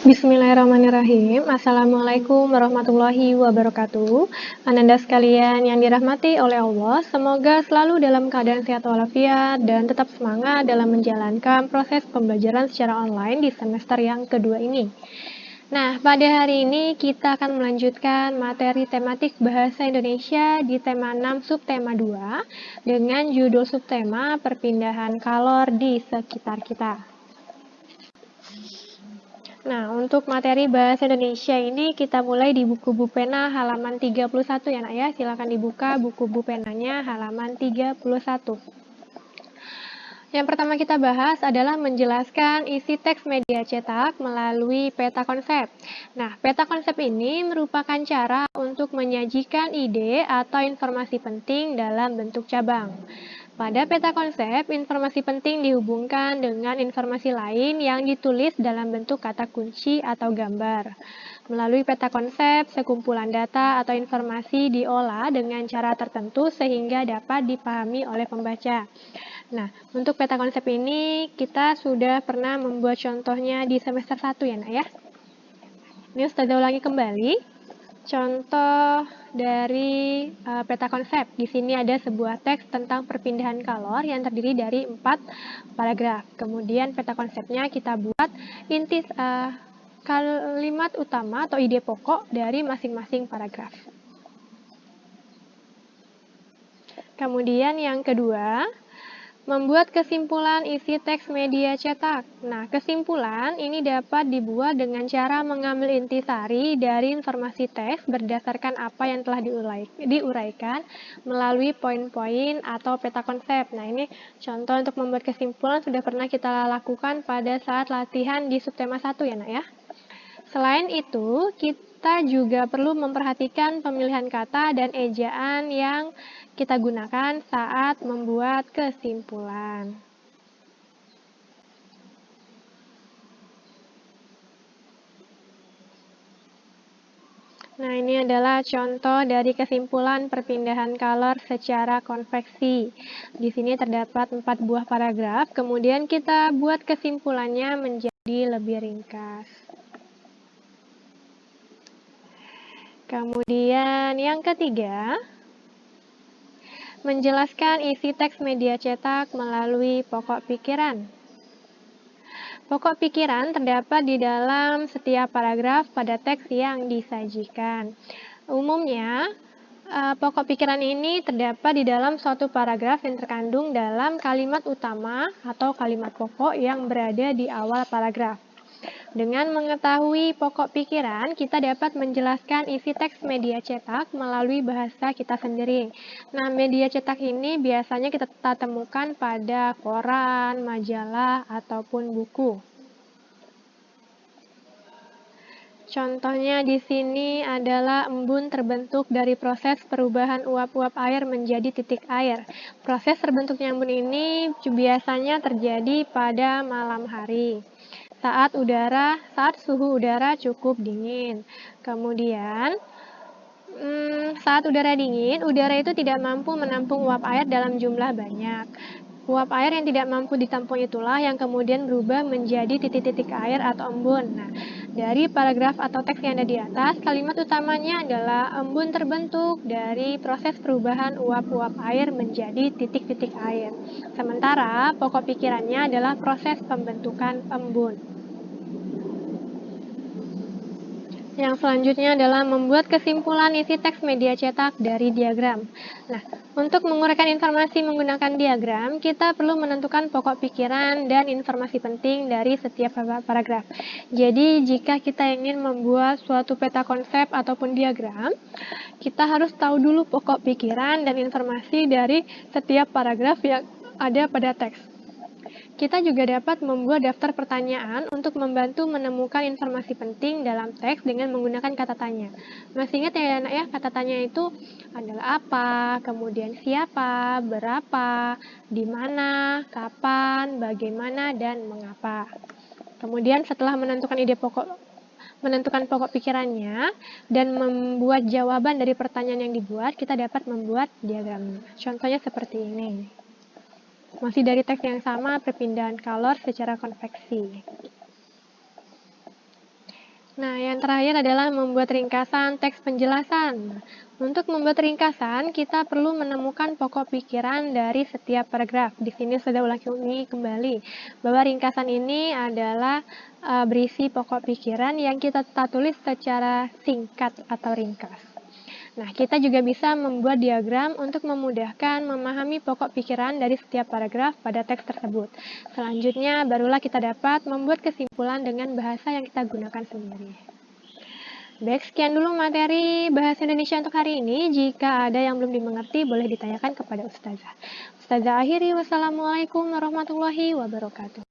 Bismillahirrahmanirrahim. Assalamualaikum warahmatullahi wabarakatuh. Ananda sekalian yang dirahmati oleh Allah, semoga selalu dalam keadaan sehat walafiat dan tetap semangat dalam menjalankan proses pembelajaran secara online di semester yang kedua ini. Nah, pada hari ini kita akan melanjutkan materi tematik Bahasa Indonesia di tema 6 subtema 2 dengan judul subtema perpindahan kalor di sekitar kita. Nah, untuk materi Bahasa Indonesia ini kita mulai di buku Bupena halaman 31 ya nak ya. Silakan dibuka buku Bupenanya halaman 31. Yang pertama kita bahas adalah menjelaskan isi teks media cetak melalui peta konsep. Nah, peta konsep ini merupakan cara untuk menyajikan ide atau informasi penting dalam bentuk cabang. Pada peta konsep, informasi penting dihubungkan dengan informasi lain yang ditulis dalam bentuk kata kunci atau gambar. Melalui peta konsep, sekumpulan data atau informasi diolah dengan cara tertentu sehingga dapat dipahami oleh pembaca. Nah, untuk peta konsep ini kita sudah pernah membuat contohnya di semester 1 ya nak ya. Ini Ustazah ulangi kembali. Contoh dari peta konsep. Di sini ada sebuah teks tentang perpindahan kalor yang terdiri dari 4 paragraf. Kemudian peta konsepnya kita buat inti kalimat utama atau ide pokok dari masing-masing paragraf. Kemudian yang kedua, membuat kesimpulan isi teks media cetak. Nah, kesimpulan ini dapat dibuat dengan cara mengambil intisari dari informasi teks berdasarkan apa yang telah diuraikan melalui poin-poin atau peta konsep. Nah, ini contoh untuk membuat kesimpulan sudah pernah kita lakukan pada saat latihan di subtema 1 ya nak ya. Selain itu, kita juga perlu memperhatikan pemilihan kata dan ejaan yang kita gunakan saat membuat kesimpulan. Nah, ini adalah contoh dari kesimpulan perpindahan kalor secara konveksi. Di sini terdapat 4 buah paragraf, kemudian kita buat kesimpulannya menjadi lebih ringkas. Kemudian yang ketiga, menjelaskan isi teks media cetak melalui pokok pikiran. Pokok pikiran terdapat di dalam setiap paragraf pada teks yang disajikan. Umumnya, pokok pikiran ini terdapat di dalam suatu paragraf yang terkandung dalam kalimat utama atau kalimat pokok yang berada di awal paragraf. Dengan mengetahui pokok pikiran, kita dapat menjelaskan isi teks media cetak melalui bahasa kita sendiri. Nah, media cetak ini biasanya kita temukan pada koran, majalah, ataupun buku. Contohnya di sini adalah embun terbentuk dari proses perubahan uap-uap air menjadi titik air. Proses terbentuknya embun ini biasanya terjadi pada malam hari. Saat suhu udara cukup dingin. Kemudian, saat udara dingin, udara itu tidak mampu menampung uap air dalam jumlah banyak. Uap air yang tidak mampu ditampung itulah yang kemudian berubah menjadi titik-titik air atau embun. Nah, dari paragraf atau teks yang ada di atas, kalimat utamanya adalah embun terbentuk dari proses perubahan uap-uap air menjadi titik-titik air. Sementara pokok pikirannya adalah proses pembentukan embun. Yang selanjutnya adalah membuat kesimpulan isi teks media cetak dari diagram. Nah, untuk menguraikan informasi menggunakan diagram, kita perlu menentukan pokok pikiran dan informasi penting dari setiap paragraf. Jadi, jika kita ingin membuat suatu peta konsep ataupun diagram, kita harus tahu dulu pokok pikiran dan informasi dari setiap paragraf yang ada pada teks. Kita juga dapat membuat daftar pertanyaan untuk membantu menemukan informasi penting dalam teks dengan menggunakan kata tanya. Masih ingat ya anak ya, kata tanya itu adalah apa, kemudian siapa, berapa, di mana, kapan, bagaimana, dan mengapa. Kemudian setelah menentukan pokok pikirannya dan membuat jawaban dari pertanyaan yang dibuat, kita dapat membuat diagram. Contohnya seperti ini. Masih dari teks yang sama, perpindahan kalor secara konveksi. Nah, yang terakhir adalah membuat ringkasan teks penjelasan. Untuk membuat ringkasan, kita perlu menemukan pokok pikiran dari setiap paragraf. Di sini sudah ulangi kembali bahwa ringkasan ini adalah berisi pokok pikiran yang kita tulis secara singkat atau ringkas. Nah, kita juga bisa membuat diagram untuk memudahkan memahami pokok pikiran dari setiap paragraf pada teks tersebut. Selanjutnya, barulah kita dapat membuat kesimpulan dengan bahasa yang kita gunakan sendiri. Baik, sekian dulu materi Bahasa Indonesia untuk hari ini. Jika ada yang belum dimengerti, boleh ditanyakan kepada Ustazah. Ustazah akhiri, wassalamualaikum warahmatullahi wabarakatuh.